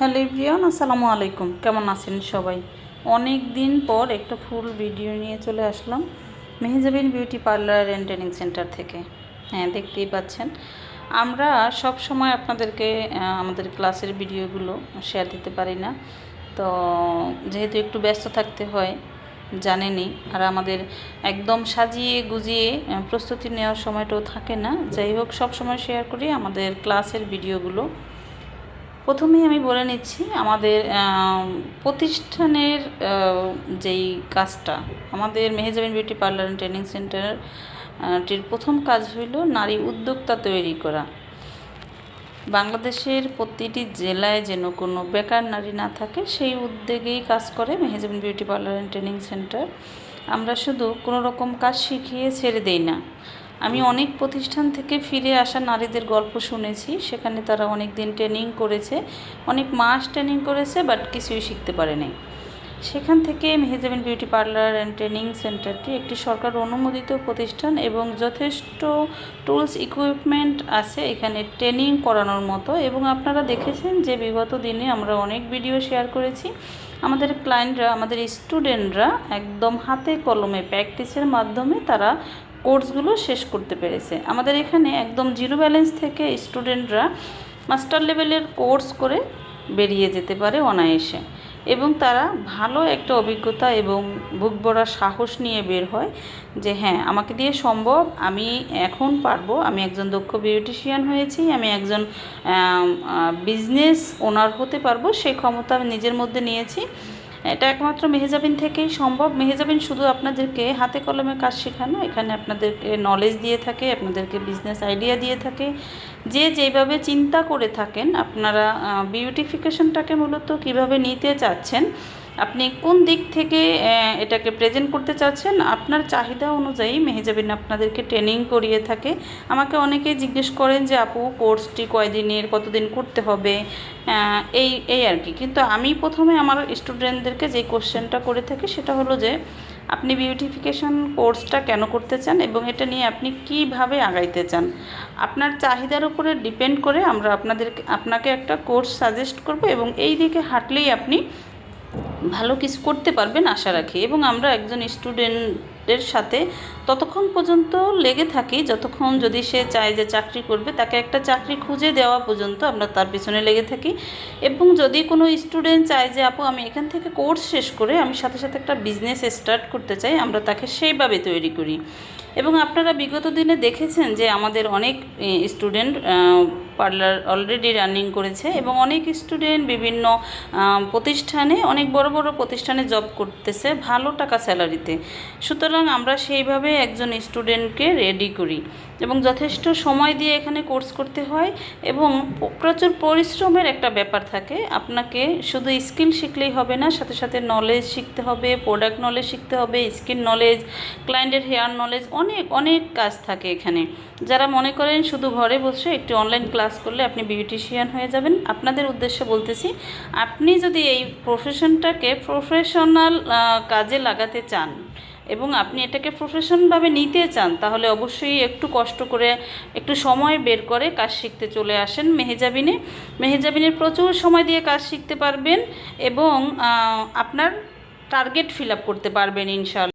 Hello everyone, আসসালামু আলাইকুম। কেমন আছেন সবাই? অনেক দিন পর একটা ফুল ভিডিও নিয়ে চলে আসলাম Mehjabin beauty parlour and training centre থেকে। হ্যাঁ, দেখতেই পাচ্ছেন আমরা সব সময় আপনাদেরকে আমাদের ক্লাসের ভিডিওগুলো শেয়ার দিতে পারি না, তো যেহেতু একটু ব্যস্ত থাকতে হয় জানেনই, আর আমাদের একদম সাজিয়ে গুজিয়ে প্রস্তুতি নেওয়ার সময়টাও থাকে না। যাই হোক, সব সময় শেয়ার করি আমাদের ক্লাসের ভিডিওগুলো। প্রথমেই আমি বলে নিচ্ছি আমাদের প্রতিষ্ঠানের যেই কাজটা, আমাদের Mehjabin beauty parlour and training সেন্টারটির প্রথম কাজ হইল নারী উদ্যোক্তা তৈরি করা। বাংলাদেশের প্রতিটি জেলায় যেন কোনো বেকার নারী না থাকে, সেই উদ্যোগেই কাজ করে Mehjabin beauty parlour and training centre. আমরা শুধু কোনো রকম কাজ শিখিয়ে ছেড়ে দেই না। আমি অনেক প্রতিষ্ঠান থেকে ফিরে আসা নারীদের গল্প শুনেছি, সেখানে তারা অনেক দিন ট্রেনিং করেছে, অনেক মাস ট্রেনিং করেছে, বাট কিছুই শিখতে পারেনি। সেখান থেকে Mehjabin beauty parlour and training সেন্টারটি একটি সরকার অনুমোদিত প্রতিষ্ঠান এবং যথেষ্ট টুলস ইকুইপমেন্ট আছে এখানে ট্রেনিং করানোর মতো। এবং আপনারা দেখেছেন যে বিগত দিনে আমরা অনেক ভিডিও শেয়ার করেছি, আমাদের ক্লায়েন্টরা, আমাদের স্টুডেন্টরা একদম হাতে কলমে প্র্যাকটিসের মাধ্যমে তারা কোর্সগুলো শেষ করতে পেরেছে। আমাদের এখানে একদম জিরো ব্যালেন্স থেকে স্টুডেন্টরা মাস্টার লেভেলের কোর্স করে বেরিয়ে যেতে পারে অনায়াসে, এবং তারা ভালো একটা অভিজ্ঞতা এবং বুক ভরা সাহস নিয়ে বের হয় যে হ্যাঁ, আমাকে দিয়ে সম্ভব, আমি এখন পারবো, আমি একজন দক্ষ বিউটিশিয়ান হয়েছি, আমি একজন বিজনেস ওনার হতে পারবো, সেই ক্ষমতা আমি নিজের মধ্যে নিয়েছি। এটা একমাত্র মেহজাবিন থেকেই সম্ভব। মেহজাবিন শুধু আপনাদেরকে হাতে কলমে কাজ শেখানো, এখানে আপনাদেরকে নলেজ দিয়ে থাকে, আপনাদেরকে বিজনেস আইডিয়া দিয়ে থাকে। যে যেভাবে চিন্তা করে থাকেন আপনারা বিউটিফিকেশনটাকে মূলত কিভাবে নিতে চাচ্ছেন, আপনি কোন দিক থেকে এটাকে প্রেজেন্ট করতে চাচ্ছেন, আপনার চাহিদা অনুযায়ী মেহজাবিন আপনাদেরকে ট্রেনিং করিয়ে থাকে। আমাকে অনেকেই জিজ্ঞেস করেন যে আপু, কোর্সটি কয়দিনের, কতদিন করতে হবে, এই এই আর কি। কিন্তু আমি প্রথমে আমার স্টুডেন্টদেরকে যে কোশ্চেনটা করে থাকি সেটা হলো যে আপনি বিউটিফিকেশন কোর্সটা কেন করতে চান এবং এটা নিয়ে আপনি কিভাবে আগাইতে চান। আপনার চাহিদার উপরে ডিপেন্ড করে আমরা আপনাকে একটা কোর্স সাজেস্ট করব, এবং এই দিকে হাঁটলেই আপনি ভালো কিছু করতে পারবেন আশা রাখি। এবং আমরা একজন স্টুডেন্টের সাথে ততক্ষণ পর্যন্ত লেগে থাকি যতক্ষণ, যদি সে চায় যে চাকরি করবে, তাকে একটা চাকরি খুঁজে দেওয়া পর্যন্ত আমরা তার পিছনে লেগে থাকি। এবং যদি কোনো স্টুডেন্ট চায় যে আপু, আমি এখান থেকে কোর্স শেষ করে আমি সাথে সাথে একটা বিজনেস স্টার্ট করতে চাই, আমরা তাকে সেইভাবে তৈরি করি। এবং আপনারা বিগত দিনে দেখেছেন যে আমাদের অনেক স্টুডেন্ট পার্লার অলরেডি রানিং করেছে, এবং অনেক স্টুডেন্ট বিভিন্ন প্রতিষ্ঠানে, অনেক বড় বড় প্রতিষ্ঠানে জব করতেছে ভালো টাকা স্যালারিতে। সুতরাং আমরা সেইভাবে একজন স্টুডেন্টকে রেডি করি, এবং যথেষ্ট সময় দিয়ে এখানে কোর্স করতে হয়, এবং প্রচুর পরিশ্রমের একটা ব্যাপার থাকে। আপনাকে শুধু স্কিল শিখলেই হবে না, সাথে সাথে নলেজ শিখতে হবে, প্রোডাক্ট নলেজ শিখতে হবে, স্কিন নলেজ, ক্লায়েন্টের হেয়ার নলেজ, অনেক অনেক কাজ থাকে এখানে। যারা মনে করেন শুধু ঘরে বসে একটি অনলাইন ক্লাস করলে আপনি বিউটিশিয়ান হয়ে যাবেন, আপনাদের উদ্দেশ্যে বলতেছি, আপনি যদি এই প্রফেশনটাকে প্রফেশনাল কাজে লাগাতে চান এবং আপনি এটাকে প্রফেশনভাবে নিতে চান, তাহলে অবশ্যই একটু কষ্ট করে, একটু সময় বের করে কাজ শিখতে চলে আসেন মেহজাবিনে। মেহজাবিনের প্রচুর সময় দিয়ে কাজ শিখতে পারবেন এবং আপনার টার্গেট ফিল আপ করতে পারবেন ইনশাআল্লাহ।